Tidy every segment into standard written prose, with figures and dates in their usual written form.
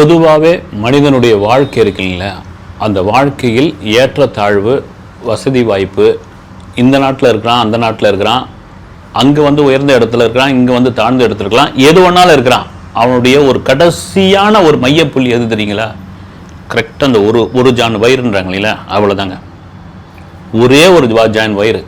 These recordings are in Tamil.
பொதுவாகவே மனிதனுடைய வாழ்க்கை இருக்குங்களா, அந்த வாழ்க்கையில் ஏற்றத்தாழ்வு, வசதி வாய்ப்பு, இந்த நாட்டில் இருக்கிறான், அந்த நாட்டில் இருக்கிறான், அங்கே வந்து உயர்ந்த இடத்துல இருக்கிறான், இங்கே வந்து தாழ்ந்த இடத்துல இருக்கலாம், எது வேணாலும் இருக்கிறான். அவனுடைய ஒரு கடைசியான ஒரு மையப்புள்ளி எது தெரியுங்களா? கரெக்டாக அந்த ஒரு ஜான் வயிறுன்றாங்க இல்லைங்களா, அவ்வளோதாங்க. ஒரே ஒரு ஜான் வயிறு.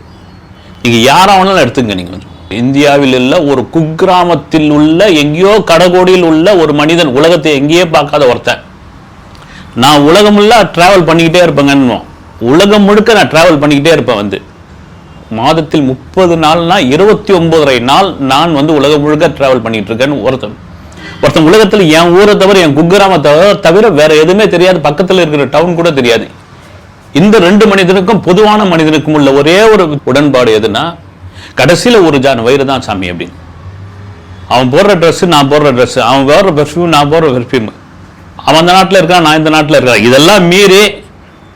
நீங்கள் யாராவனாலும் எடுத்துங்க. நீங்கள் இந்தியாவில் உள்ள ஒரு குக்கிராமத்தில் உள்ள எங்கேயோ கடகோடியில் உள்ள ஒரு மனிதன், உலகத்தை எங்கேயே பார்க்காத ஒருத்தன், நான் உலகமுள்ள டிராவல் பண்ணிக்கிட்டே இருப்பேங்க. உலகம் முழுக்க நான் டிராவல் பண்ணிக்கிட்டே இருப்பேன். வந்து மாதத்தில் 30 நாள்னா 29 நாள் நான் வந்து உலகம் முழுக்க டிராவல் பண்ணிட்டு இருக்கேன்னு ஒருத்தன் உலகத்தில் என் ஊரை தவிர, என் குக்கிராமத்தை தவிர வேற எதுவுமே தெரியாது, பக்கத்தில் இருக்கிற டவுன் கூட தெரியாது. இந்த 2 மனிதனுக்கும் பொதுவான மனிதனுக்கும் உள்ள ஒரே ஒரு உடன்பாடு எதுனா, கடைசியில் ஒரு ஜான் வயிறு தான் சாமி அப்படின்னு. அவன் போடுற ட்ரெஸ்ஸு, நான் போடுற ட்ரெஸ்ஸு, அவன் போடுற பெர்ஃப்யூம், நான் போடுற பெர்ஃப்யூம், அவன் அந்த நாட்டில் இருக்கான், நான் இந்த நாட்டில் இருக்கிறேன், இதெல்லாம் மீறி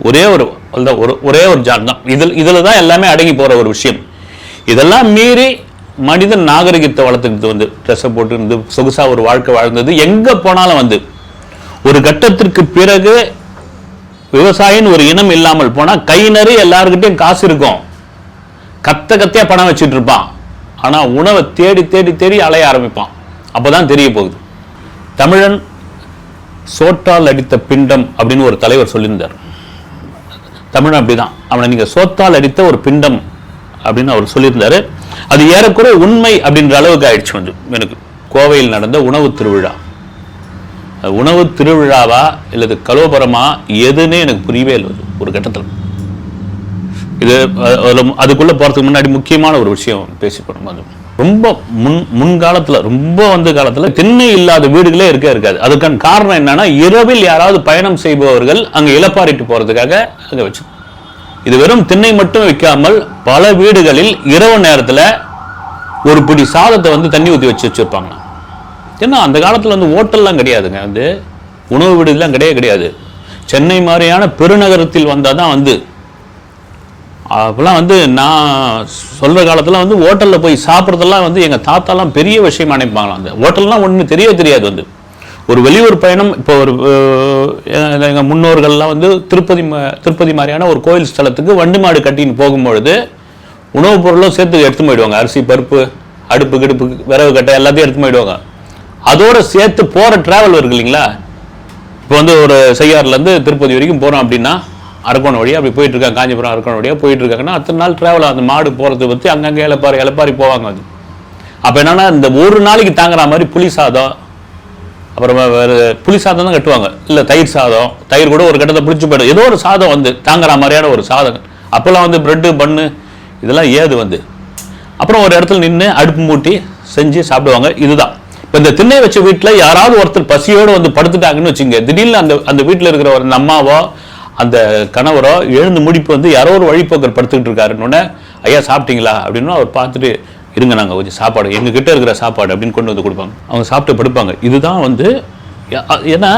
ஒரே ஒரு ஜான் தான். இதில் தான் எல்லாமே அடங்கி போகிற ஒரு விஷயம். இதெல்லாம் மீறி மனிதன் நாகரிகத்தை வளர்த்துக்கிட்டு வந்து ட்ரெஸ்ஸை போட்டு இருந்து சொகுசாக ஒரு வாழ்க்கை வாழ்ந்தது. எங்கே போனாலும் வந்து ஒரு கட்டத்திற்கு பிறகு விவசாயின்னு ஒரு இனம் இல்லாமல் போனால் கை நிறைய எல்லாருக்கிட்டையும் காசு இருக்கும், கத்தையா பணம் வச்சுட்டு இருப்பான். ஆனா உணவை தேடி தேடி தேடி அலைய ஆரம்பிப்பான். அப்பதான் தெரிய போகுது. தமிழன் சோட்டால் அடித்த பிண்டம் அப்படின்னு ஒரு தலைவர் சொல்லியிருந்தார். தமிழன் அப்படிதான், அவனை நீங்க சோத்தால் அடித்த ஒரு பிண்டம் அப்படின்னு அவர் சொல்லியிருந்தாரு. அது ஏறக்குறை உண்மை அப்படின்ற அளவுக்கு ஆயிடுச்சு. வந்து எனக்கு கோவையில் நடந்த உணவு திருவிழா, உணவு திருவிழாவா இல்லது கலோபரமா எதுன்னு எனக்கு புரியவே இல்லை ஒரு கட்டத்தில். இது அதுக்குள்ள போறதுக்கு முன்னாடி முக்கியமான ஒரு விஷயம் பேசி போனோம். ரொம்ப முன்காலத்துல, ரொம்ப வந்து காலத்துல திண்ணை இல்லாத வீடுகளே இருக்காது. அதுக்கான காரணம் என்னன்னா, இரவில் யாராவது பயணம் செய்பவர்கள் அங்க இளப்பாரிட்டு போறதுக்காக அங்க வச்சு, இது வெறும் திண்ணை மட்டும் வைக்காமல் பல வீடுகளில் இரவு நேரத்துல ஒரு பிடி சாதத்தை வந்து தண்ணி ஊற்றி வச்சிருப்பாங்க. ஏன்னா அந்த காலத்துல வந்து ஹோட்டல்லாம் கிடையாதுங்க, வந்து உணவு வீடுலாம் கிடையாது. சென்னை மாதிரியான பெருநகரத்தில் வந்தாதான் வந்து, அப்பெல்லாம் வந்து நான் சொல்கிற காலத்தில் வந்து ஹோட்டலில் போய் சாப்பிட்றதெல்லாம் வந்து எங்கள் தாத்தாலாம் பெரிய விஷயம் நினைப்பாங்களாம். அந்த ஹோட்டல்லாம் ஒன்றும் தெரியாது. வந்து ஒரு வெளியூர் பயணம், இப்போ ஒரு எங்கள் முன்னோர்கள்லாம் வந்து திருப்பதி மாதிரியான ஒரு கோயில் ஸ்தலத்துக்கு வண்டி மாடு கட்டின்னு போகும்பொழுது உணவுப் பொருளும் சேர்த்து எடுத்து போயிடுவாங்க. அரிசி, பருப்பு, அடுப்பு, கிடுப்பு, விறகு கட்டை எல்லாத்தையும் எடுத்து போயிடுவாங்க. அதோடு சேர்த்து போகிற ட்ராவல் இருக்கு இல்லைங்களா. இப்போ வந்து ஒரு செய்யாறுலேருந்து திருப்பதி வரைக்கும் போகிறோம் அப்படின்னா, அரக்கோணம் வழியாக அப்படி போயிட்டு இருக்காங்க, காஞ்சிபுரம் அரக்கோணம் வழியாக போயிட்டு இருக்காங்கன்னா, அத்தனை நாள் டிராவல் அந்த மாடு போகிறத பற்றி அங்கங்கே இலப்பாரி போவாங்க. அது அப்போ என்னன்னா, இந்த ஒரு நாளைக்கு தாங்குற மாதிரி புளி சாதம், அப்புறமா வேறு புளி சாதம் தான் கட்டுவாங்க, இல்லை தயிர் சாதம், தயிர் கூட ஒரு கட்டத்தை பிடிச்சி போய்டும், ஏதோ ஒரு சாதம் வந்து தாங்குற மாதிரியான ஒரு சாதம். அப்போல்லாம் வந்து பிரெட்டு, பன்னு இதெல்லாம் ஏது வந்து அப்புறம் ஒரு இடத்துல நின்று அடுப்பு மூட்டி செஞ்சு சாப்பிடுவாங்க. இதுதான். இப்போ இந்த திண்ணை வச்ச வீட்டில் யாராவது ஒருத்தர் பசியோடு வந்து படுத்துட்டாங்கன்னு வச்சுங்க, திடீர்னு அந்த வீட்டில் இருக்கிற ஒரு அம்மாவோ அந்த கணவரோ எழுந்து முடிப்பு வந்து யாரோ ஒரு வழிபோக்கர் படுத்துக்கிட்டு இருக்காருன்னு, ஐயா சாப்பிட்டீங்களா அப்படின்னு அவர் பார்த்துட்டு, இருங்க நாங்கள் கொஞ்சம் சாப்பாடு எங்ககிட்ட இருக்கிற சாப்பாடு அப்படின்னு கொண்டு வந்து கொடுப்பாங்க. அவங்க சாப்பிட்டு படுப்பாங்க. இதுதான் வந்து, ஏன்னா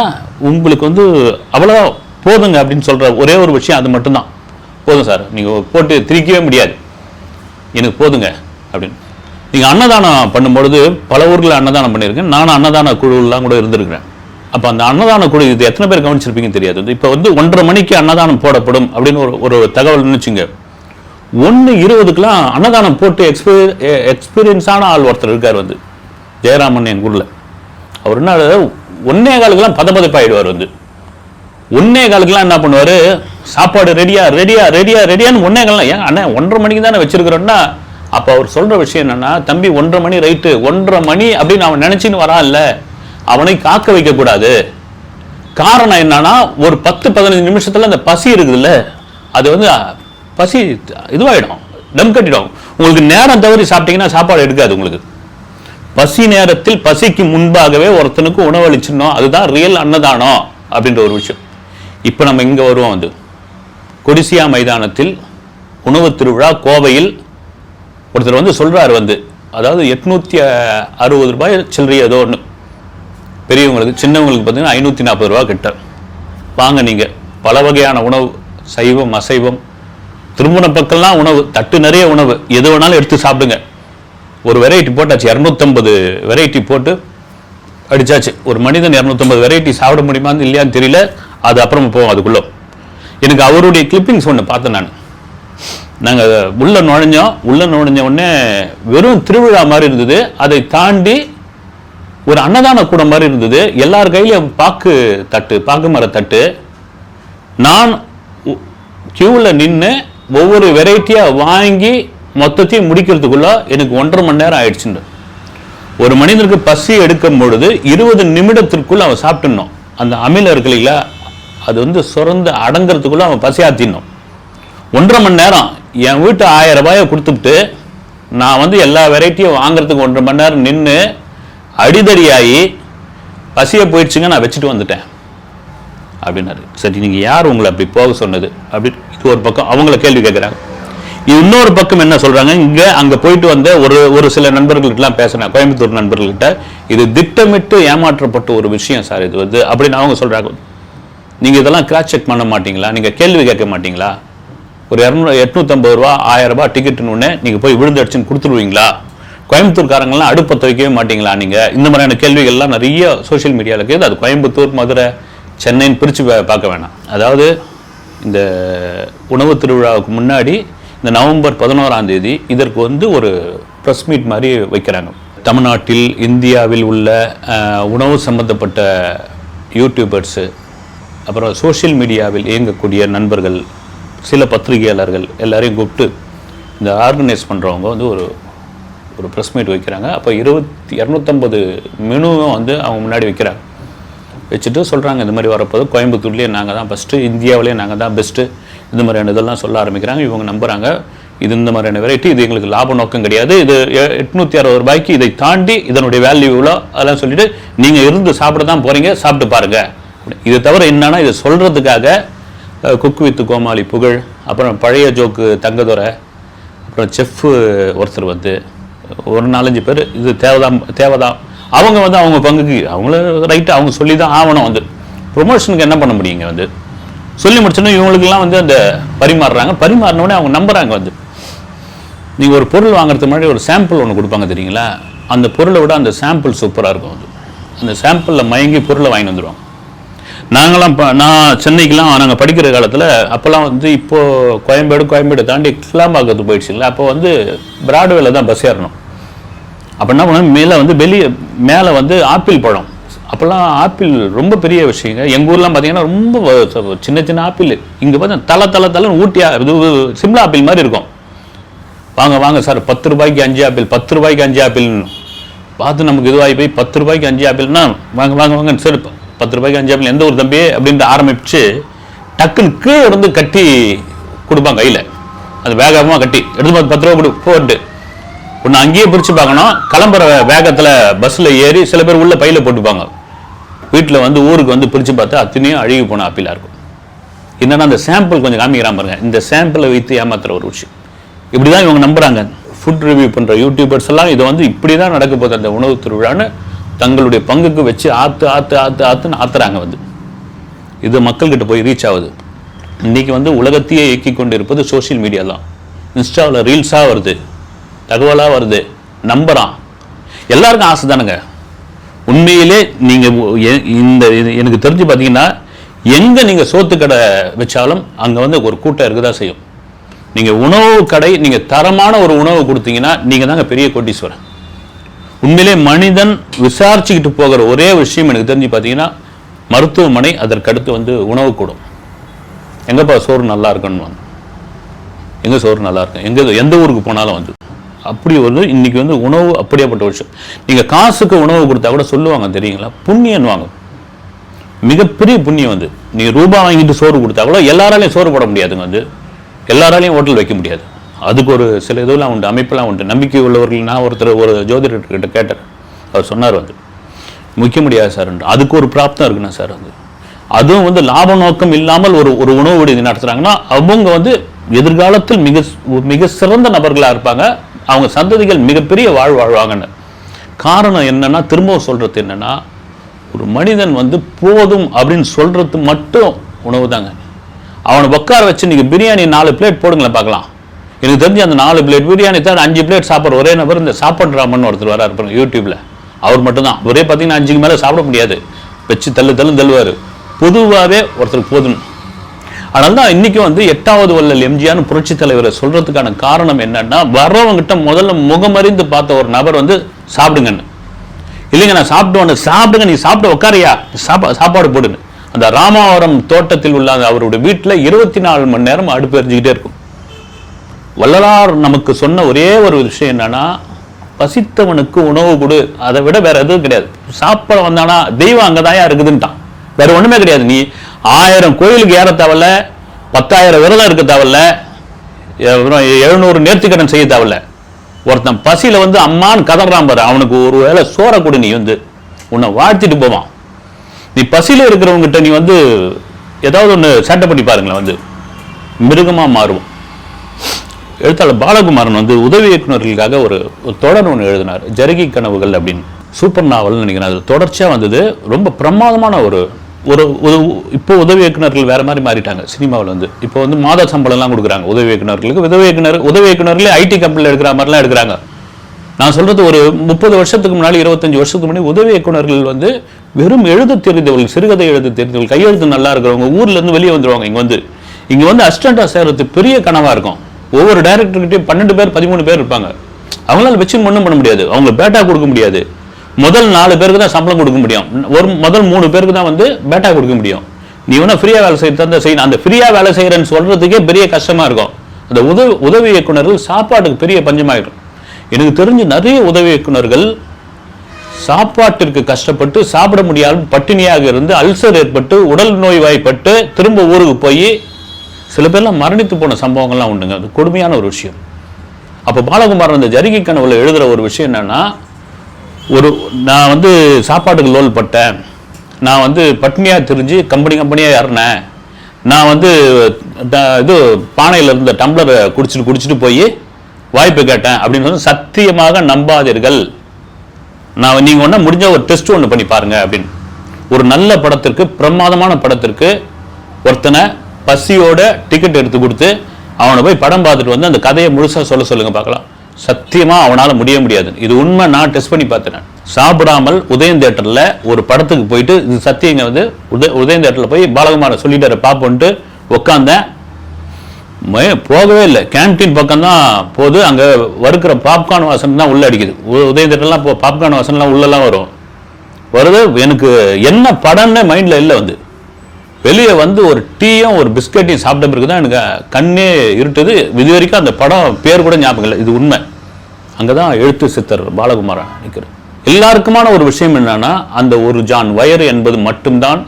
உங்களுக்கு வந்து அவ்வளோ போதுங்க அப்படின்னு சொல்கிற ஒரே ஒரு விஷயம் அது மட்டும்தான். போதும் சார், நீங்கள் போட்டு திரிக்கவே முடியாது, எனக்கு போதுங்க அப்படின்னு. நீங்கள் அன்னதானம் பண்ணும்பொழுது பல ஊரில் அன்னதானம் பண்ணியிருக்கேன். நானும் அன்னதான குழுலாம் கூட இருந்திருக்கிறேன். அப்போ அந்த அன்னதான குழு இது எத்தனை பேர் கவனிச்சிருப்பீங்க தெரியாது. இப்போ வந்து 1:30 மணிக்கு அன்னதானம் போடப்படும் அப்படின்னு ஒரு தகவல் நினைச்சுங்க. 1:20க்குலாம் அன்னதானம் போட்டு எக்ஸ்பீரியன்ஸான ஆள் ஒருத்தர் இருக்கார், வந்து ஜெயராமன் என் ஊரில். அவர் என்ன 1:15க்குலாம் பதப்பதப்பாயிடுவார். வந்து 1:15க்குலாம் என்ன பண்ணுவார், சாப்பாடு ரெடியான்னு 1:15 ஏன் அண்ணன் 1:30 மணிக்கு தானே வச்சிருக்கிறோன்னா, அப்போ அவர் சொல்கிற விஷயம் என்னன்னா, தம்பி 1:30 மணி ரைட்டு, 1:30 மணி அப்படின்னு அவன் நினச்சின்னு வரான், இல்லை அவனை காக்க வைக்கக்கூடாது. காரணம் என்னன்னா, ஒரு 10-15 நிமிஷத்துல அந்த பசி இருக்குதுல்ல, அது வந்து பசி இதுவாயிடும், தம் கட்டிடும். உங்களுக்கு நேரம் தவறி சாப்பிட்டீங்கன்னா சாப்பாடு எடுக்காது. உங்களுக்கு பசி நேரத்தில் பசிக்கு முன்பாகவே ஒருத்தனுக்கு உணவளிச்சிடணும். அதுதான் ரியல் அன்னதானம் அப்படின்ற ஒரு விஷயம். இப்போ நம்ம இங்கே வருவோம். வந்து கொடிசியா மைதானத்தில் உணவு திருவிழா கோவையில் ஒருத்தர் வந்து சொல்றாரு, வந்து அதாவது 860 ரூபாய் சில்லறை ஏதோ ஒன்று, பெரியவங்களுக்கு, சின்னவங்களுக்கு பார்த்தீங்கன்னா 540 ரூபா கிட்ட. வாங்க நீங்கள் பல வகையான உணவு, சைவம், அசைவம், திருமண பக்கம்லாம் உணவு, தட்டு நிறைய உணவு, எது வேணாலும் எடுத்து சாப்பிடுங்க. ஒரு வெரைட்டி போட்டாச்சு, 250 வெரைட்டி போட்டு அடிச்சாச்சு. ஒரு மனிதன் 250 வெரைட்டி சாப்பிட முடியுமான்னு இல்லையான்னு தெரியல. அது அப்புறமா போவோம் அதுக்குள்ள. எனக்கு அவருடைய கிளிப்பிங்ஸ் ஒன்று பார்த்தேன் நான். நாங்கள் உள்ள நுழைஞ்ச உடனே வெறும் திருவிழா மாதிரி இருந்தது. அதை தாண்டி ஒரு அன்னதான கூடம் மாதிரி இருந்தது. எல்லார் கையிலையும் பாக்கு மர தட்டு. நான் கியூவில் நின்று ஒவ்வொரு வெரைட்டியாக வாங்கி மொத்தத்தையும் முடிக்கிறதுக்குள்ள எனக்கு 1.5 மணி நேரம் ஆயிடுச்சுன்னு. ஒரு மனிதனுக்கு பசி எடுக்கும் பொழுது 20 நிமிடத்திற்குள்ள அவன் சாப்பிட்டுணும். அந்த அமில இருக்கு இல்லைங்களா, அது வந்து சுரந்து அடங்கிறதுக்குள்ள அவன் பசியாத்திடணும். 1.5 மணி நேரம் என் வீட்டு 1000 ரூபாயை கொடுத்துட்டு நான் வந்து எல்லா வெரைட்டியும் வாங்குறதுக்கு 1.5 மணி நேரம் நின்று அடிதடியாகி பசியை போயிடுச்சுங்க, நான் வச்சுட்டு வந்துட்டேன் அப்படின்னாரு. சரி, நீங்கள் யார் உங்களை அப்படி போக சொன்னது அப்படி? இது ஒரு பக்கம் அவங்கள கேள்வி கேட்குறாங்க. இன்னொரு பக்கம் என்ன சொல்றாங்க, அங்கே போயிட்டு வந்த ஒரு சில நண்பர்கள்ட்டலாம் பேசுறேன், கோயம்புத்தூர் நண்பர்கள்கிட்ட, இது திட்டமிட்டு ஏமாற்றப்பட்ட ஒரு விஷயம் சார் இது வந்து அப்படின்னு அவங்க சொல்றாங்க. நீங்கள் இதெல்லாம் கிராஸ் செக் பண்ண மாட்டீங்களா? நீங்கள் கேள்வி கேட்க மாட்டீங்களா? ஒரு 850 ரூபா 1000 ரூபாய் டிக்கெட்டுன்னு நீங்கள் போய் விழுந்து அடிச்சுன்னு கொடுத்துருவீங்களா? கோயம்புத்தூர்காரங்களாம் அடுப்பை வைக்கவே மாட்டீங்களா? நீங்கள் இந்த மாதிரியான கேள்விகள்லாம் நிறைய சோஷியல் மீடியாவில் இருக்குது. அது கோயம்புத்தூர், மதுரை, சென்னைன்னு பிரித்து பார்க்க வேணாம். அதாவது இந்த உணவு திருவிழாவுக்கு முன்னாடி இந்த நவம்பர் 11ஆம் தேதி இதற்கு வந்து ஒரு ப்ரெஸ் மீட் மாதிரி வைக்கிறாங்க. தமிழ்நாட்டில், இந்தியாவில் உள்ள உணவு சம்பந்தப்பட்ட யூடியூபர்ஸு, அப்புறம் சோஷியல் மீடியாவில் இயங்கக்கூடிய நண்பர்கள், சில பத்திரிகையாளர்கள் எல்லாரையும் கூப்பிட்டு இந்த ஆர்கனைஸ் பண்ணுறவங்க வந்து ஒரு ப்ரெஸ் மீட் வைக்கிறாங்க. அப்போ 250 மெனுவும் வந்து அவங்க முன்னாடி வைக்கிறாங்க. வச்சுட்டு சொல்கிறாங்க, இந்த மாதிரி வரப்போது கோயம்புத்தூர்லேயே நாங்கள் தான் ஃபஸ்ட்டு, இந்தியாவிலேயே நாங்கள் தான் பெஸ்ட்டு, இந்த மாதிரியான இதெல்லாம் சொல்ல ஆரம்பிக்கிறாங்க. இவங்க நம்புகிறாங்க, இது இந்த மாதிரியான வெரைட்டி, இது எங்களுக்கு லாப நோக்கம் கிடையாது, இது 860 ரூபாய்க்கு இதை தாண்டி இதனுடைய வேல்யூ இவ்வளோ, அதெல்லாம் சொல்லிவிட்டு நீங்கள் இருந்து சாப்பிட தான் போகிறீங்க, சாப்பிட்டு பாருங்கள். இது தவிர என்னன்னா, இதை சொல்கிறதுக்காக குக் வித் கோமாளி புகழ், அப்புறம் பழைய ஜோக்கு தங்கதுரை, அப்புறம் செஃப்பு ஒருத்தர் வந்து ஒரு 4-5 பேர் இது தேவைதான் அவங்க வந்து அவங்க பங்குக்கு அவங்கள ரைட்டு அவங்க சொல்லி தான் ஆகணும். வந்து ப்ரொமோஷனுக்கு என்ன பண்ண முடியுங்க? வந்து சொல்லி முடிச்சோன்னா இவங்களுக்கெல்லாம் வந்து அந்த பரிமாறினோடனே அவங்க நம்புறாங்க. வந்து நீங்கள் ஒரு பொருள் வாங்குறதுக்கு முன்னாடி ஒரு சாம்பிள் ஒன்று கொடுப்பாங்க தெரியுங்களா, அந்த பொருளை விட அந்த சாம்பிள் சூப்பராக இருக்கும். வந்து அந்த சாம்பிளில் மயங்கி பொருளை வாங்கி வந்துடுவாங்க. நான் சென்னைக்கெலாம் நாங்கள் படிக்கிற காலத்தில் அப்போல்லாம் வந்து இப்போது கோயம்பேடு தாண்டி கிளாம்பாக்கத்து போயிடுச்சுங்களா, அப்போ வந்து பிராட்வேல தான் பஸ் ஏறணும். அப்போ என்ன பண்ண மேலே வந்து ஆப்பிள் பழம், அப்போல்லாம் ஆப்பிள் ரொம்ப பெரிய விஷயங்க. எங்கள் ஊர்லாம் பார்த்தீங்கன்னா ரொம்ப சின்ன ஆப்பிள், இங்கே பார்த்தா தலை ஊட்டியா இது சிம்லா ஆப்பிள் மாதிரி இருக்கும். வாங்க சார் 10 ரூபாய்க்கு 5 ஆப்பிள், 10 ரூபாய்க்கு 5 ஆப்பிள்னு பார்த்து நமக்கு இதுவாகி போய் 10 ரூபாய்க்கு 5 ஆப்பிள்னா வாங்க சரி 10 ரூபாய்க்கு 5 ஆப்பிள் எந்த ஒரு தம்பி அப்படின்ட்டு ஆரம்பிச்சு டக்குன்னு கீழே இருந்து கட்டி கொடுப்பாங்க கையில். அது வேகமாக கட்டி எடுத்து 10 ரூபா போட்டு ஒன்று அங்கேயே பிரித்து பார்க்கணும். கிளம்புற வேகத்தில் பஸ்ஸில் ஏறி சில பேர் உள்ள பையில் போட்டுப்பாங்க. வீட்டில் வந்து ஊருக்கு வந்து பிரித்து பார்த்தா அத்தனையும் அழுகி போன ஆப்பிளாக இருக்கும். என்னன்னா அந்த சாம்பிள் கொஞ்சம் காமிக்கிறான் பாருங்க, இந்த சாம்பிளை வைத்து ஏமாத்துற ஒரு விஷயம். இப்படி தான் இவங்க நம்புகிறாங்க. ஃபுட் ரிவ்யூ பண்ணுற யூடியூபர்ஸ் எல்லாம் இதை வந்து இப்படி தான் நடக்க போகுது அந்த உணவு திருவிழான்னு தங்களுடைய பங்குக்கு வச்சு ஆத்துன்னு ஆத்துறாங்க. வந்து இது மக்கள்கிட்ட போய் ரீச் ஆகுது. இன்றைக்கி வந்து உலகத்தையே இயக்கி கொண்டு இருப்பது சோஷியல் மீடியா தான். இன்ஸ்டாவில் ரீல்ஸாக வருது, தகவலாக வருது, நம்புகிறான். எல்லாருக்கும் ஆசை தானுங்க. உண்மையிலே நீங்கள் இந்த எனக்கு தெரிஞ்சு பார்த்தீங்கன்னா எங்கே நீங்கள் சோத்து கடை வச்சாலும் அங்கே வந்து ஒரு கூட்டம் இருக்குதான் செய்யும். நீங்கள் உணவு கடை, நீங்கள் தரமான ஒரு உணவு கொடுத்தீங்கன்னா நீங்கள் தாங்க பெரிய கோட்டீஸ்வரன். உண்மையிலே மனிதன் விசாரிச்சுக்கிட்டு போகிற ஒரே விஷயம் எனக்கு தெரிஞ்சு பார்த்தீங்கன்னா மருத்துவமனை, அதற்கடுத்து வந்து உணவு கூடும். எங்கேப்பா சோறு நல்லா இருக்குன்னு, எங்கே சோறு நல்லா இருக்கும், எந்த ஊருக்கு போனாலும் வந்து அப்படி வந்து இன்னைக்கு வந்து உணவு அப்படியேப்பட்ட விஷயம். நீங்கள் காசுக்கு உணவு கொடுத்தா கூட சொல்லுவாங்க தெரியுங்களா, புண்ணியன்வாங்க. மிகப்பெரிய புண்ணியம். வந்து நீங்கள் ரூபாய் வாங்கிட்டு சோறு கொடுத்தா கூட எல்லாராலையும் சோறு போட முடியாதுங்க. வந்து எல்லாராலையும் ஹோட்டல் வைக்க முடியாது. அதுக்கு ஒரு சில இதெல்லாம் உண்டு, அமைப்பெல்லாம் உண்டு. நம்பிக்கை உள்ளவர்கள், நான் ஒரு ஜோதிடர்கிட்ட கேட்டார், அவர் சொன்னார் வந்து முக்கிய முடியாது சார், அதுக்கு ஒரு பிராப்தம் இருக்குண்ணா சார். வந்து அதுவும் வந்து லாப நோக்கம் இல்லாமல் ஒரு உணவு விடுதி நடத்துகிறாங்கன்னா அவங்க வந்து எதிர்காலத்தில் மிக சிறந்த நபர்களாக இருப்பாங்க. அவங்க சந்ததிகள் மிகப்பெரிய வாழ்வாங்கன்னு. காரணம் என்னன்னா, திரும்பவும் சொல்றது என்னன்னா, ஒரு மனிதன் வந்து போதும் அப்படின்னு சொல்றது மட்டும் உணவு தாங்க. அவனை உட்கார வச்சு நீங்கள் பிரியாணி 4 பிளேட் போடுங்களேன் பார்க்கலாம். எனக்கு தெரிஞ்சு அந்த 4 பிளேட் பிரியாணி தான் 5 பிளேட் சாப்பிட்ற ஒரே நபர் இந்த சாப்பாடு ராமன் ஒருத்தர் வர இருப்பாங்க யூடியூப்ல. அவர் மட்டும்தான். ஒரே பார்த்தீங்கன்னா 5க்கு மேலே சாப்பிட முடியாது, வச்சு தள்ளுவார். பொதுவாகவே ஒருத்தருக்கு போதும். அதனால தான் இன்னைக்கு வந்து 8வது வள்ளல் எம்ஜிஆர் புரட்சி தலைவரை சொல்றதுக்கான காரணம் என்னன்னா, வர்றவங்கிட்ட முதல்ல முகமறிந்து பார்த்த ஒரு நபர் வந்து சாப்பிடுங்கன்னு. இல்லைங்க நான் சாப்பிடுங்க, நீ சாப்பிட்டு உட்காரியா, சாப்பாடு போடுங்க. அந்த ராமாவரம் தோட்டத்தில் உள்ள அவருடைய வீட்டில் 24 மணி நேரம் அடுப்பு எரிஞ்சுக்கிட்டே இருக்கும். வள்ளலார் நமக்கு சொன்ன ஒரே ஒரு விஷயம் என்னன்னா, பசித்தவனுக்கு உணவு கொடு, அதை விட வேற எதுவும் கிடையாது. சாப்பிட வந்தானா தெய்வம் அங்கதான் இருக்குதுன்ட்டான், வேற ஒண்ணுமே கிடையாது. நீ 1000 கோயிலுக்கு ஏற தேவையில்ல, 10,000 விரதம் இருக்க தேவையில்ல, 700 நேர்த்திக்கடன் செய்ய தேவையில்ல. ஒருத்தன் பசியில வந்து அம்மான்னு கதறான் பாரு, அவனுக்கு ஒரு வேளை சோற கொடு, நீ வந்து உன்னை வாழ்த்திட்டு போவான். நீ பசியில இருக்கிறவங்கிட்ட நீ வந்து ஏதாவது ஒன்று சேட்டை பண்ணி பாருங்களேன், வந்து மிருகமா மாறுவோம். எழுத்தாளர் பாலகுமாரன் வந்து உதவி இயக்குநர்களுக்காக ஒரு தொடர் ஒன்று எழுதினார், ஜருகி கனவுகள் அப்படின்னு. சூப்பர் நாவல்னு நினைக்கிறேன். அது தொடர்ச்சியாக வந்தது. ரொம்ப பிரமாதமான ஒரு இப்போ உதவி இயக்குநர்கள் வேற மாதிரி மாறிட்டாங்க சினிமாவில். வந்து இப்போ வந்து மாத சம்பளம்லாம் கொடுக்குறாங்க உதவி இயக்குநர்களுக்கு. உதவி இயக்குநர்களே ஐடி கம்பெனியில் எடுக்கிற மாதிரிலாம் எடுக்கிறாங்க. நான் சொல்றது ஒரு 30 வருஷத்துக்கு முன்னாடி, 25 வருஷத்துக்கு முன்னாடி உதவி இயக்குநர்கள் வந்து வெறும் எழுத தெரிந்தவர்கள், சிறுகதை எழுத தெரிந்தவர்கள், கையெழுத்து நல்லா இருக்கிறவங்க ஊர்ல இருந்து வெளியே வந்துருவாங்க. இங்க வந்து அசிஸ்டண்டா சேர்றது பெரிய கனவா இருக்கும். ஒவ்வொரு டைரக்டர்கிட்டையும் 12 பேர் 13 பேர் இருப்பாங்க. அவங்களால வச்சு ஒன்றும் பண்ண முடியாது, அவங்க பேட்டா கொடுக்க முடியாது. முதல் 4 பேருக்கு தான் சம்பளம் கொடுக்க முடியும், முதல் 3 பேருக்கு தான் வந்து பேட்டா கொடுக்க முடியும். நீ வேணா ஃப்ரீயா வேலை செய்யணும். அந்த ஃப்ரீயா வேலை செய்யறேன்னு சொல்றதுக்கே பெரிய கஷ்டமா இருக்கும். அந்த உதவி இயக்குநர்கள் சாப்பாட்டுக்கு பெரிய பஞ்சமாயிடும். எனக்கு தெரிஞ்சு நிறைய உதவி இயக்குநர்கள் சாப்பாட்டிற்கு கஷ்டப்பட்டு சாப்பிட முடியாமல் பட்டினியாக இருந்து அல்சர் ஏற்பட்டு உடல் நோய்வாய்ப்பட்டு திரும்ப ஊருக்கு போய் சில பேர்லாம் மரணித்து போன சம்பவங்கள்லாம் உண்டுங்க. அது கொடுமையான ஒரு விஷயம். அப்போ பாலகுமாரன் அந்த ஜருகி கனவுல எழுதுற ஒரு விஷயம் என்னன்னா, நான் வந்து சாப்பாட்டுக்கு லோல் பட்டேன், நான் வந்து பட்னியாக தெரிஞ்சு கம்பெனியாக ஏறினேன், நான் வந்து இது பானையில் இருந்த டம்ளரை குடிச்சிட்டு போய் வாய்ப்பு கேட்டேன் அப்படின்னு சொல்லி சத்தியமாக நம்பாதீர்கள். நீங்கள் ஒன்றா முடிஞ்ச ஒரு டெஸ்ட் ஒன்று பண்ணி பாருங்க அப்படின்னு. ஒரு நல்ல படத்திற்கு, பிரமாதமான படத்திற்கு ஒருத்தனை பசியோட டிக்கெட் எடுத்து கொடுத்து அவனை போய் படம் பார்த்துட்டு வந்து அந்த கதையை முழுசாக சொல்லுங்க பார்க்கலாம். சத்தியமாக அவனால் முடியாது. இது உண்மை, நான் டெஸ்ட் பண்ணி பார்த்தேன். சாப்பிடாமல் உதயம் தியேட்டரில் ஒரு படத்துக்கு போயிட்டு, இது சத்தியங்க வந்து உதயம் தியேட்டரில் போய் பாலகுமாரன் சொல்லிட்டாரு பார்ப்போன்ட்டு உட்காந்தேன். போகவே இல்லை. கேன்டீன் பக்கம் தான் போது, அங்கே வறுக்கிற பாப்கார்ன் வாசனை தான் உள்ள அடிக்குது. உதயம் தியேட்டர்லாம் பாப்கார்ன் வாசனைலாம் உள்ளெல்லாம் வருது. எனக்கு என்ன படம்னு மைண்டில் இல்லை. வந்து வெளியே வந்து ஒரு டீயும் ஒரு பிஸ்கட்டையும் சாப்பிட்ட பிறகு தான் எனக்கு கண்ணே இருட்டுது. இது வரைக்கும் அந்த படம் பேர் கூட ஞாபகம் இல்லை. இது உண்மை. அங்கே தான் எழுத்து சித்தர் பாலகுமாரன் நிற்கிறார். எல்லாருக்குமான ஒரு விஷயம் என்னன்னா, அந்த ஒரு ஜான் வயறு என்பது மட்டும்தான்.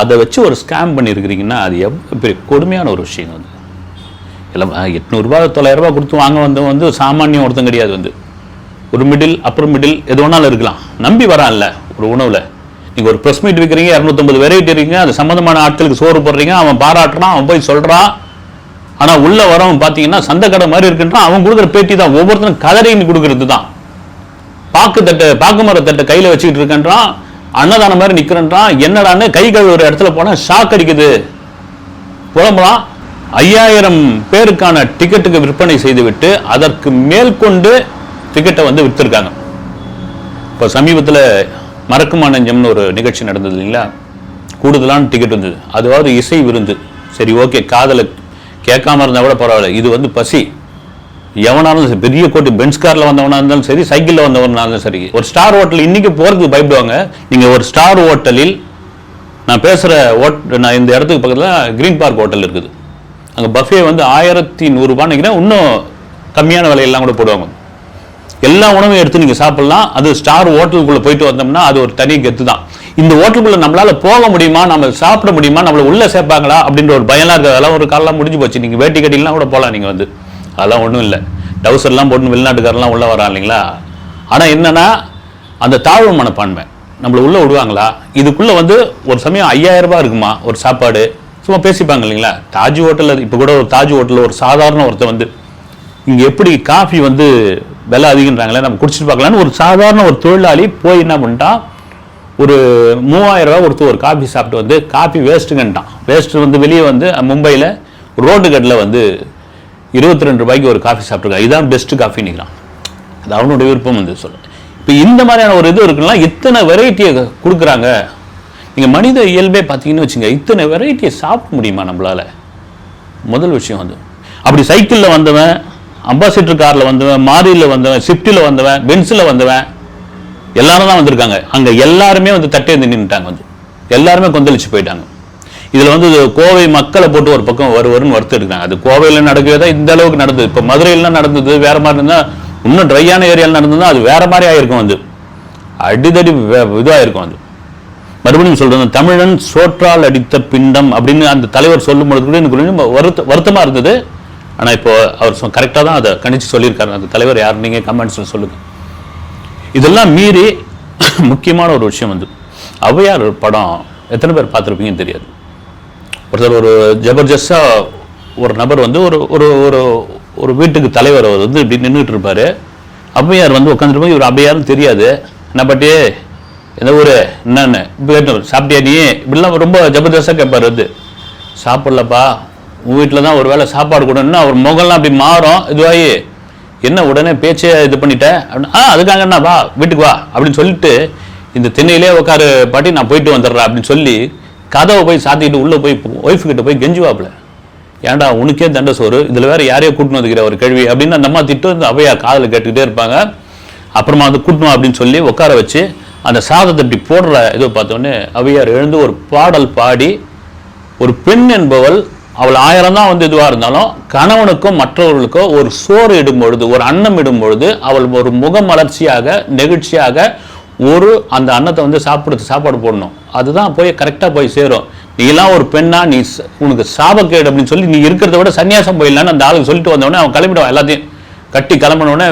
அதை வச்சு ஒரு ஸ்கேம் பண்ணியிருக்கிறீங்கன்னா அது எவ்வளோ பெரிய கொடுமையான ஒரு விஷயம். வந்து எல்லாம் 800 ரூபா 900 ரூபா கொடுத்து வாங்க வந்து சாமானியம் ஒருத்தம் கிடையாது. வந்து ஒரு மிடில், அப்பர் மிடில் எது வேணாலும் இருக்கலாம். நம்பி வரான்ல ஒரு உணவில். நீங்கள் ஒரு ப்ரெஸ் மீட் வைக்கிறீங்க, 250 வெரைட்டி இருக்கீங்க, அது சம்மந்தமான ஆட்களுக்கு சோறு போடுறீங்க, அவன் பாராட்டுறான், அவன் போய் சொல்கிறான். ஆனால் உள்ள வரவன் பார்த்தீங்கன்னா சந்தை கடை மாதிரி இருக்குன்றான். அவன் கொடுக்குற பேட்டி தான் ஒவ்வொருத்தரும் கதறின்னு கொடுக்கறது தான். பாக்கு மரத்தட்டை கையில் வச்சுக்கிட்டு இருக்கன்றான், அன்னதானம் மாதிரி நிற்கிறன்றான். என்னடான்னு கை கழுவுற இடத்துல போனால் ஷாக் அடிக்குது, புலம்பலாம். 5000 பேருக்கான டிக்கெட்டுக்கு விற்பனை செய்துவிட்டு அதற்கு மேற்கொண்டு டிக்கெட்டை வந்து விற்றுருக்காங்க. இப்போ சமீபத்தில் மறக்குமா நெஞ்சம்னு ஒரு நிகழ்ச்சி நடந்தது இல்லைங்களா, கூடுதலான டிக்கெட் வந்தது. அதுவாவது இசை விருந்து, சரி ஓகே, காதலை கேட்காம இருந்தால் கூட பரவாயில்ல. இது வந்து பசி. எவனாலும் சரி, பெரிய கோட்டி பென்ஸ் காரில் வந்தவனா இருந்தாலும் சரி, சைக்கிளில் வந்தவனா இருந்தாலும் சரி, ஒரு ஸ்டார் ஹோட்டல் இன்னைக்கு போகிறதுக்கு பயப்படுவாங்க. நீங்கள் ஒரு ஸ்டார் ஹோட்டலில், நான் பேசுகிற நான் இந்த இடத்துக்கு பக்கத்தில் கிரீன் பார்க் ஹோட்டல் இருக்குது. அங்கே பஃபே வந்து 1100 ரூபான்னு நினைக்கிறேன். இன்னும் கம்மியான விலையெல்லாம் கூட போடுவாங்க. எல்லா உணவும் எடுத்து நீங்கள் சாப்பிடலாம். அது ஸ்டார் ஹோட்டலுக்குள்ளே போயிட்டு வந்தோம்னா அது ஒரு தனி கெத்து தான். இந்த ஹோட்டலுக்குள்ளே நம்மளால் போக முடியுமா, நம்ம சாப்பிட முடியுமா, நம்மளை உள்ளே சேர்ப்பாங்களா அப்படின்ற ஒரு பயம்லாம் இருக்குது. அதெல்லாம் ஒரு காலெலாம் முடிஞ்சு போச்சு. நீங்கள் வேட்டி கட்டிலாம் கூட போகலாம். நீங்கள் வந்து அதெல்லாம் ஒன்றும் இல்லை. டவுசர்லாம் போட்டு வெளிநாட்டுக்காரெலாம் உள்ளே வரா இல்லைங்களா. ஆனால் என்னென்னா அந்த தாழ்வு மனப்பான்மை, நம்மளை உள்ளே விடுவாங்களா. இதுக்குள்ளே வந்து ஒரு சமயம் 5000 ரூபாய் இருக்குமா ஒரு சாப்பாடு, சும்மா பேசிப்பாங்க இல்லைங்களா. தாஜ் ஹோட்டலில் இப்போ கூட ஒரு தாஜ் ஹோட்டலில் ஒரு சாதாரண ஒருத்தர் வந்து இங்கே எப்படி காஃபி வந்து விலை அதிகன்றாங்களே, நம்ம குடிச்சிட்டு பார்க்கலான்னு ஒரு சாதாரண ஒரு தொழிலாளி போய் என்ன பண்ணிட்டான், ஒரு 3000 ரூபா கொடுத்து ஒரு காஃபி சாப்பிட்டு வந்து காஃபி வேஸ்ட்டுங்கன்ட்டான். வேஸ்ட்டு வந்து வெளியே வந்து மும்பையில் ரோடு கட்டில் வந்து 22 ரூபாய்க்கு ஒரு காஃபி சாப்பிட்ருக்கான். இதுதான் பெஸ்ட்டு காஃபி நிற்கிறான். அது அவனுடைய விருப்பம் வந்து சொல்ல. இப்போ இந்த மாதிரியான ஒரு இது இருக்குன்னா இத்தனை வெரைட்டியை கொடுக்குறாங்க. நீங்கள் மனித இயல்பே பார்த்தீங்கன்னு வச்சுங்க, இத்தனை வெரைட்டியை சாப்பிட முடியுமா நம்மளால்? முதல் விஷயம் வந்து அப்படி சைக்கிளில் வந்தவன், அம்பாசிடர் காரில் வந்தவன், மாரியில் வந்தவன், ஸ்விஃப்டில் வந்தவன், பென்ஸில் வந்தவன் எல்லாரும் தான் வந்திருக்காங்க. அங்கே எல்லாருமே வந்து தட்டே நின்றுட்டாங்க, வந்து எல்லாருமே கொந்தளிச்சு போயிட்டாங்க. இதில் வந்து கோவை மக்களை போட்டு ஒரு பக்கம் வருன்னு வறுத்து எடுக்கிறாங்க. அது கோவையில் நடக்கிறதா இந்த அளவுக்கு நடந்தது. இப்போ மதுரையிலாம் நடந்தது வேற மாதிரி இருந்தால், இன்னும் ட்ரையான ஏரியாவில் நடந்ததுன்னா அது வேற மாதிரி ஆயிருக்கும். வந்து அடிதடி இதாக இருக்கும். அது மறுபடியும் சொல்றது, தமிழன் சோற்றால் அடித்த பிண்டம் அப்படின்னு அந்த தலைவர் சொல்லும் பொழுது கூட எனக்கு கொஞ்சம் வருத்தமாக இருந்தது. ஆனால் இப்போ அவர் கரெக்டாக தான் அதை கணிச்சு சொல்லியிருக்காரு. அந்த தலைவர் யார், நீங்கள் கமெண்ட்ஸில் சொல்லுங்க. இதெல்லாம் மீறி முக்கியமான ஒரு விஷயம் வந்து ஔவையார் படம் எத்தனை பேர் பார்த்துருப்பீங்கன்னு தெரியாது. ஒருத்தர் ஒரு ஜபர்தஸ்டாக ஒரு நபர் வந்து ஒரு ஒரு ஒரு வீட்டுக்கு தலைவர் அவர் வந்து இப்படி நின்றுட்டு இருப்பார். ஔவையார் வந்து உட்காந்துருப்போம். இவர் ஔவையாருன்னு தெரியாது. என்ன பாட்டி, எந்த ஊர், என்னன்னு இப்போ சாப்பிட்டியா நீ, இப்படிலாம் ரொம்ப ஜபர்தஸ்டாக கேட்பார். வந்து சாப்பிட்லப்பா, உங்கள் வீட்டில் தான் ஒரு வேளை சாப்பாடு கொடுன்னா அவர் முகம்லாம் அப்படி மாறும். இதுவாகி என்ன உடனே பேச்சே இது பண்ணிட்டேன் அப்படின்னா, அதுக்காக என்ன வா வீட்டுக்கு வா அப்படின்னு சொல்லிட்டு, இந்த திண்ணையிலே உட்காரு பாட்டி நான் போயிட்டு வந்துடுறேன் அப்படின்னு சொல்லி கதவை போய் சாத்திக்கிட்டு உள்ளே போய் ஒய்ஃபுக்கிட்ட போய் கெஞ்சுவாப்புல, ஏன்டா உனக்கே தண்டை சோறு, இதில் வேறு யாரையோ கூட்டின்னு வந்துக்கிற ஒரு கேள்வி அப்படின்னு அந்த அம்மா திட்டு வந்து ஔவையார் காதில் கேட்டுக்கிட்டே இருப்பாங்க. அப்புறமா வந்து கூட்டணும் அப்படின்னு சொல்லி உட்கார வச்சு அந்த சாதத்தை இப்படி போடுற இதை பார்த்தோன்னே ஔவையார் எழுந்து ஒரு பாடல் பாடி, ஒரு பெண் என்பவள் அவள் 1000 தான் வந்து இதுவாக இருந்தாலும் கணவனுக்கோ மற்றவர்களுக்கோ ஒரு சோறு இடும்பொழுது, ஒரு அன்னம் இடும்பொழுது அவள் ஒரு முகமலர்ச்சியாக நெகிழ்ச்சியாக ஒரு அந்த அன்னத்தை வந்து சாப்பாடு போடணும். அதுதான் போய் கரெக்டாக போய் சேரும். நீலாம் ஒரு பெண்ணா, நீ உனக்கு சாபக்கேடு அப்படின்னு சொல்லி நீ இருக்கிறத விட சன்னியாசம் போயிடலான்னு அந்த ஆளுக்கு சொல்லிட்டு வந்தவொடனே அவன் கிளம்பிடுவான். எல்லாத்தையும் கட்டி கிளம்பினோடனே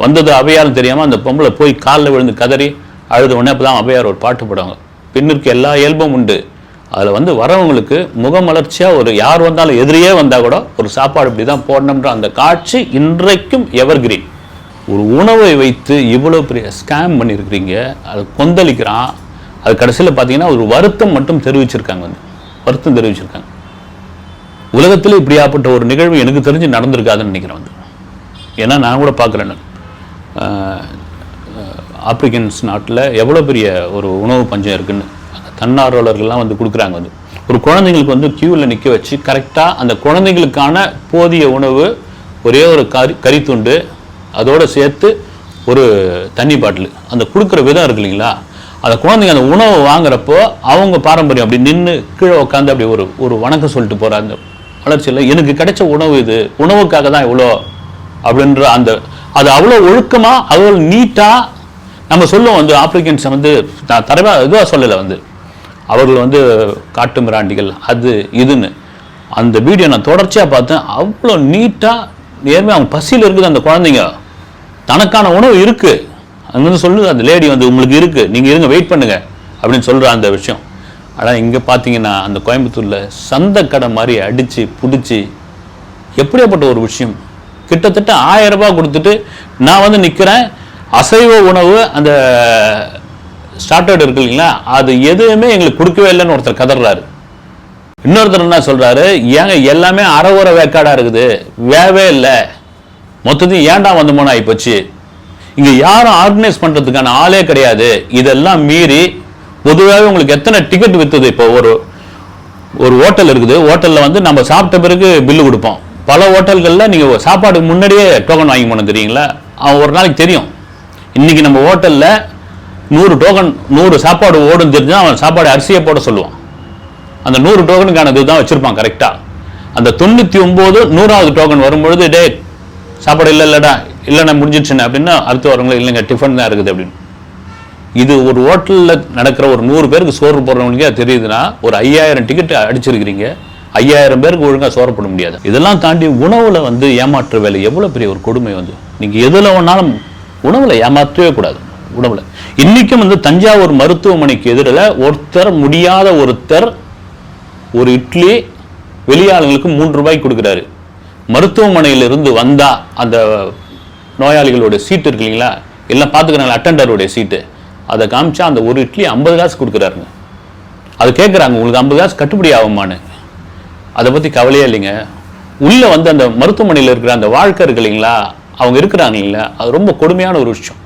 வந்தது ஔவையார்னு தெரியாமல் அந்த பொம்பளை போய் காலில் விழுந்து கதறி அழுத உடனே அப்போ தான் ஔவையார் ஒரு பாட்டு போடுவாங்க, பெண்ணிற்கு எல்லா இயல்பும் உண்டு. அதில் வந்து வரவங்களுக்கு முகமலர்ச்சியாக ஒரு யார் வந்தாலும் எதிரியே வந்தால் கூட ஒரு சாப்பாடு இப்படி தான் போடணுன்ற அந்த காட்சி இன்றைக்கும் எவர்கிரீன். ஒரு உணவை வைத்து இவ்வளோ பெரிய ஸ்கேம் பண்ணியிருக்கிறீங்க, அது கொந்தளிக்கிறான். அது கடைசியில் பார்த்தீங்கன்னா ஒரு வருத்தம் மட்டும் தெரிவிச்சிருக்காங்க, வந்து வருத்தம் தெரிவிச்சிருக்காங்க. உலகத்தில் இப்படியாப்பட்ட ஒரு நிகழ்வு எனக்கு தெரிஞ்சு நடந்திருக்காதுன்னு நினைக்கிறேன். வந்து ஏன்னா நான் கூட பார்க்குறேன், ஆப்பிரிக்கன்ஸ் நாட்டில் எவ்வளோ பெரிய ஒரு உணவு பஞ்சம் இருக்குன்னு தன்னார்வலர்கள்லாம் வந்து கொடுக்குறாங்க. வந்து ஒரு குழந்தைங்களுக்கு வந்து கியூவில் நிற்க வச்சு கரெக்டாக அந்த குழந்தைங்களுக்கான போதிய உணவு, ஒரே ஒரு கறித்துண்டு, அதோடு சேர்த்து ஒரு தண்ணி பாட்டில், அந்த கொடுக்குற விதம் இருக்கு இல்லைங்களா, அந்த குழந்தைங்க அந்த உணவை வாங்குறப்போ அவங்க பாரம்பரியம் அப்படி நின்று கீழே உட்காந்து அப்படி ஒரு வணக்கம் சொல்லிட்டு போகிற அந்த வளர்ச்சியில் எனக்கு கிடைச்ச உணவு இது, உணவுக்காக தான் இவ்வளோ அப்படின்ற அந்த அது அவ்வளோ ஒழுக்கமாக அவ்வளோ நீட்டாக நம்ம சொல்லுவோம். வந்து ஆப்பிரிக்கன்ஸை வந்து நான் தரவாக இதுவாக சொல்லலை, வந்து அவர்கள் வந்து காட்டு மிராண்டிகள் அது இதுன்னு. அந்த வீடியோ நான் தொடர்ச்சியாக பார்த்தேன். அவ்வளோ நீட்டாக நேர்மையாக அவங்க பசியில் இருக்குது அந்த குழந்தைங்க, தனக்கான உணவு இருக்குது. அங்கே வந்து சொல்லுது அந்த லேடி வந்து உங்களுக்கு இருக்குது, நீங்கள் இருங்க வெயிட் பண்ணுங்க அப்படின்னு சொல்கிற அந்த விஷயம். ஆனால் இங்கே பார்த்தீங்கன்னா அந்த கோயம்புத்தூரில் சந்தைக்கடை மாதிரி அடித்து பிடிச்சி எப்படியாப்பட்ட ஒரு விஷயம். கிட்டத்தட்ட 1000 ரூபாய் கொடுத்துட்டு நான் வந்து நிற்கிறேன். அசைவ உணவு அந்த ஸ்டார்டர்ட் இருக்கு இல்லைங்களா, அது எதுவுமே எங்களுக்கு கொடுக்கவே இல்லைன்னு ஒருத்தர் கதறாரு. இன்னொருத்தர் என்ன சொல்றாரு, ஏங்க எல்லாமே அறவுற வேக்காடாக இருக்குது, வேவே இல்லை, மொத்தத்தையும் ஏண்டா வந்தோமோன்னு ஆகிப்போச்சு, இங்கே யாரும் ஆர்கனைஸ் பண்ணுறதுக்கான ஆளே கிடையாது. இதெல்லாம் மீறி பொதுவாகவே உங்களுக்கு எத்தனை டிக்கெட் விற்றுது. இப்போ ஒரு ஹோட்டல் இருக்குது, ஹோட்டலில் வந்து நம்ம சாப்பிட்ட பிறகு பில்லு கொடுப்போம். பல ஹோட்டல்களில் நீங்கள் சாப்பாடுக்கு முன்னாடியே டோக்கன் வாங்கி போனோம் தெரியுங்களா. அவன் ஒரு நாளைக்கு தெரியும் இன்றைக்கி நம்ம ஹோட்டலில் 100 டோக்கன் 100 சாப்பாடு ஓடும் தெரிஞ்சுன்னா அவன் சாப்பாடு அரிசியை போட சொல்லுவான். அந்த 100 டோக்கனுக்கான இது தான் வச்சுருப்பான் கரெக்டாக. அந்த 99 100வது டோக்கன் வரும்பொழுது டே சாப்பாடு இல்லைடா, இல்லைண்ணா முடிஞ்சிடுச்சுண்ணே அப்படின்னா அடுத்து வரவங்களே இல்லைங்க டிஃபன் தான் இருக்குது அப்படின்னு. இது ஒரு ஹோட்டலில் நடக்கிற ஒரு 100 பேருக்கு சோறு போடுறவங்களுக்கே தெரியுதுன்னா ஒரு 5000 டிக்கெட் அடிச்சிருக்கிறீங்க, 5000 பேருக்கு ஒழுங்காக சோறு போட முடியாது. இதெல்லாம் தாண்டி உணவில் வந்து ஏமாற்ற வேலை எவ்வளோ பெரிய ஒரு கொடுமை. வந்து நீங்கள் எதில் வேணாலும் உணவில் ஏமாற்றவே கூடாது. உணவில் இன்றைக்கும் வந்து தஞ்சாவூர் மருத்துவமனைக்கு எதிரில் முடியாத ஒருத்தர் ஒரு இட்லி வெளியாளர்களுக்கு 3 ரூபாய்க்கு கொடுக்குறாரு. மருத்துவமனையிலிருந்து வந்தால் அந்த நோயாளிகளோட சீட்டு இருக்கு இல்லைங்களா, எல்லாம் பார்த்துக்கிறாங்களா அட்டெண்டருடைய சீட்டு, அதை காமிச்சா அந்த ஒரு இட்லி 50 காசு கொடுக்குறாருங்க. அது கேட்குறாங்க உங்களுக்கு 50 காசு கட்டுப்படி ஆகுமான்னு. அதை பற்றி கவலையே இல்லைங்க. உள்ளே வந்து அந்த மருத்துவமனையில் இருக்கிற அந்த வாழ்க்கை இருக்கு இல்லைங்களா, அவங்க இருக்கிறாங்க இல்லைங்களா, அது ரொம்ப கொடுமையான ஒரு விஷயம்.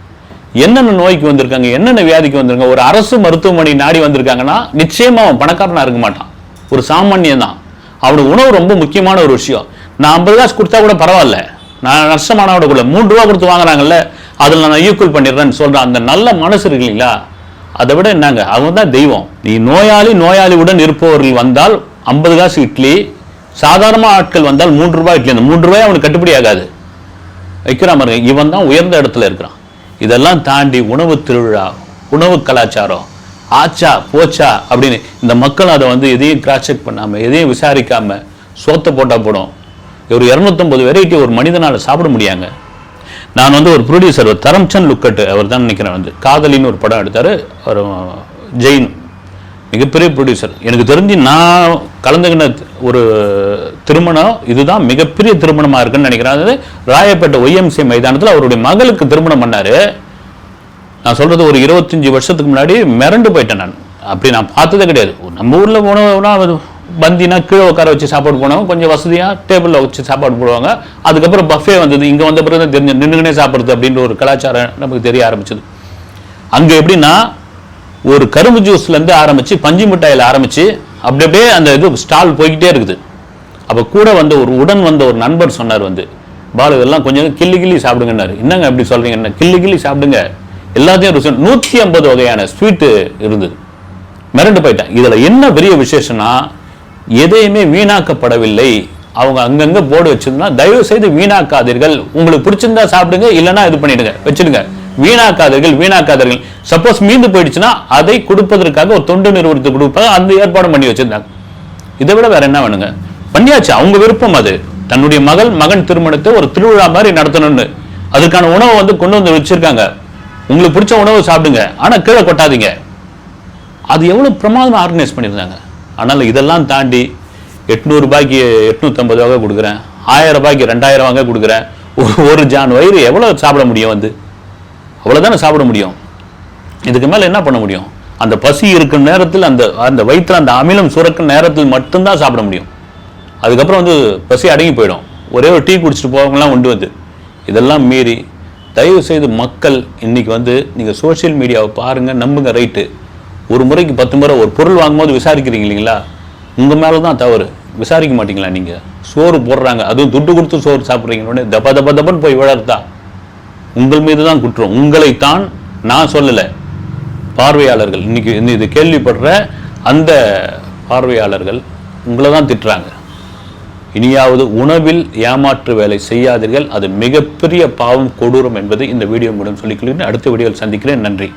என்னென்ன நோய்க்கு வந்திருக்காங்க, என்னென்ன வியாதிக்கு வந்திருக்காங்க. ஒரு அரசு மருத்துவமனை நாடி வந்திருக்காங்கன்னா நிச்சயமா அவன் பணக்காரனா இருக்க மாட்டான், ஒரு சாமானியன் தான். அவனுக்கு உணவு ரொம்ப முக்கியமான ஒரு விஷயம். நான் 50 காசு கொடுத்தா கூட பரவாயில்ல, நான் நஷ்டமானோட கூட 3 ரூபா கொடுத்து வாங்குறாங்கல்ல, அதில் நான் ஈக்குவல் பண்ணிடுறேன்னு சொல்றேன். அந்த நல்ல மனசு இருக்கு இல்லைங்களா, அதை விட என்னங்க, அவங்க தான் தெய்வம். நீ நோயாளியுடன் இருப்பவர்கள் வந்தால் 50 காசு இட்லி, சாதாரண ஆட்கள் வந்தால் 3 ரூபாய் இட்லி. அந்த 3 ரூபாய் அவனுக்கு கட்டுப்படி ஆகாது, வைக்கிறான் பாருங்க. இவன் தான் உயர்ந்த இடத்துல இருக்கிறான். இதெல்லாம் தாண்டி உணவு திருவிழா, உணவு கலாச்சாரம், ஆச்சா போச்சா அப்படின்னு இந்த மக்கள் அதை வந்து எதையும் கிராஸ் செக் பண்ணாம, எதையும் விசாரிக்காம சோத்தை போட்டா போடும். ஒரு 250 வெரைட்டி ஒரு மனிதனால் சாப்பிட முடியாங்க. நான் வந்து ஒரு ப்ரொடியூசர், ஒரு தரம்சந்த் லுக்கட், அவர் தான் நினைக்கிறேன், வந்து காதலின்னு ஒரு படம் எடுத்தார். ஒரு ஜெயின், மிகப்பெரிய ப்ரொடியூசர். எனக்கு தெரிஞ்சு நான் கலந்துக்கின ஒரு திருமணம் இதுதான் மிகப்பெரிய திருமணமாக இருக்குன்னு நினைக்கிறேன். அதாவது ராயப்பேட்டை ஒய்எம்சி மைதானத்தில் அவருடைய மகளுக்கு திருமணம் பண்ணார். நான் சொல்கிறது ஒரு 25 வருஷத்துக்கு முன்னாடி மிரண்டு போயிட்டேன் நான். அப்படி நான் பார்த்ததே கிடையாது. நம்ம ஊரில் உணவுனா பந்தினா கீழே உட்கார வச்சு சாப்பாடு போனவங்க, கொஞ்சம் வசதியாக டேபிளில் வச்சு சாப்பாடு போடுவாங்க. அதுக்கப்புறம் பஃபே வந்தது. இங்கே வந்த பிறகு தான் தெரிஞ்சு நின்றுனே சாப்பிட்றது அப்படின்ற ஒரு கலாச்சாரம் நமக்கு தெரிய ஆரம்பிச்சது. அங்கே எப்படின்னா ஒரு கரும்பு ஜூஸ்லேருந்து ஆரம்பித்து பஞ்சு மிட்டாயில் ஆரம்பித்து அப்படியே அந்த இது ஸ்டால் போய்கிட்டே இருக்குது. அப்போ கூட வந்து உடன் வந்த ஒரு நண்பர் சொன்னார், வந்து பாலு இதெல்லாம் கொஞ்சம் கிள்ளி சாப்பிடுங்கன்னாரு. என்னங்க அப்படி சொல்கிறீங்க, என்ன கிள்ளி சாப்பிடுங்க, எல்லாத்தையும் 150 வகையான ஸ்வீட்டு இருந்தது. மிரண்டு போயிட்டேன். இதில் என்ன பெரிய விசேஷம்னா எதையுமே வீணாக்கப்படவில்லை. அவங்க அங்கங்கே போர்டு வச்சிருந்தா தயவு செய்து வீணாக்காதீர்கள், உங்களுக்கு பிடிச்சிருந்தா சாப்பிடுங்க, இல்லைன்னா இது பண்ணிடுங்க, வச்சிடுங்க, வீணாக்காதீர்கள். சப்போஸ் மீந்து போயிடுச்சுன்னா அதை கொடுப்பதற்காக ஒரு தொண்டு நிறுவனத்துக்கு கொடுப்பாங்க, அந்த ஏற்பாடு பண்ணி வச்சிருந்தாங்க. இதை விட வேற என்ன வேணுங்க, பண்ணியாச்சு. அவங்க விருப்பம் அது. தன்னுடைய மகன் திருமணத்தை ஒரு திருவிழா மாதிரி நடத்தணும்னு அதுக்கான உணவை வந்து கொண்டு வந்து வச்சிருக்காங்க. உங்களுக்கு பிடிச்ச உணவு சாப்பிடுங்க, ஆனா கீழே கொட்டாதீங்க. அது எவ்வளவு பிரமாதமா ஆர்கனைஸ் பண்ணியிருந்தாங்க. அதனால இதெல்லாம் தாண்டி 800 ரூபாய்க்கு 850 வகை கொடுக்குறேன், 1000 ரூபாய்க்கு 2000 வகை கொடுக்குறேன். ஒரு ஜான் வயிறு எவ்வளவு சாப்பிட முடியும், வந்து அவ்வளவுதானே சாப்பிட முடியும். இதுக்கு மேல என்ன பண்ண முடியும்? அந்த பசி இருக்கும் நேரத்தில், அந்த வயிற்றுல அந்த அமிலம் சுரக்கும் நேரத்தில் மட்டும்தான் சாப்பிட முடியும். அதுக்கப்புறம் வந்து பசி அடங்கி போயிடும். ஒரே ஒரு டீ குடிச்சிட்டு போவங்கலாம் உண்டு. வந்து இதெல்லாம் மீறி தயவு செய்து மக்கள் இன்னைக்கு வந்து நீங்க சோசியல் மீடியாவை பாருங்க, நம்புங்க, ரைட்டு. ஒரு முறைக்கு 10 முறை ஒரு பொருள் வாங்கும்போது விசாரிக்கிறீங்க இல்லைங்களா, உங்க மேலதான் தவறு. விசாரிக்க மாட்டீங்களா? நீங்க சோறு போடுறாங்க, அதுவும் துட்டு கொடுத்து சோறு சாப்பிட்றீங்க, தப்பன்னு போய் விழறதா உங்கள் மீது தான் குற்றம். உங்களைத்தான் நான் சொல்லலை, பார்வையாளர்கள் இன்னைக்கு இது கேள்விப்படுற அந்த பார்வையாளர்கள் உங்களை தான் திட்டுறாங்க. இனியாவது உணவில் ஏமாற்று வேலை செய்யாதீர்கள், அது மிகப்பெரிய பாவம், கொடூரம் என்பதை இந்த வீடியோ மூலம் சொல்லிக்கொள்கிறேன். அடுத்த வீடியோவில் சந்திக்கிறேன். நன்றி.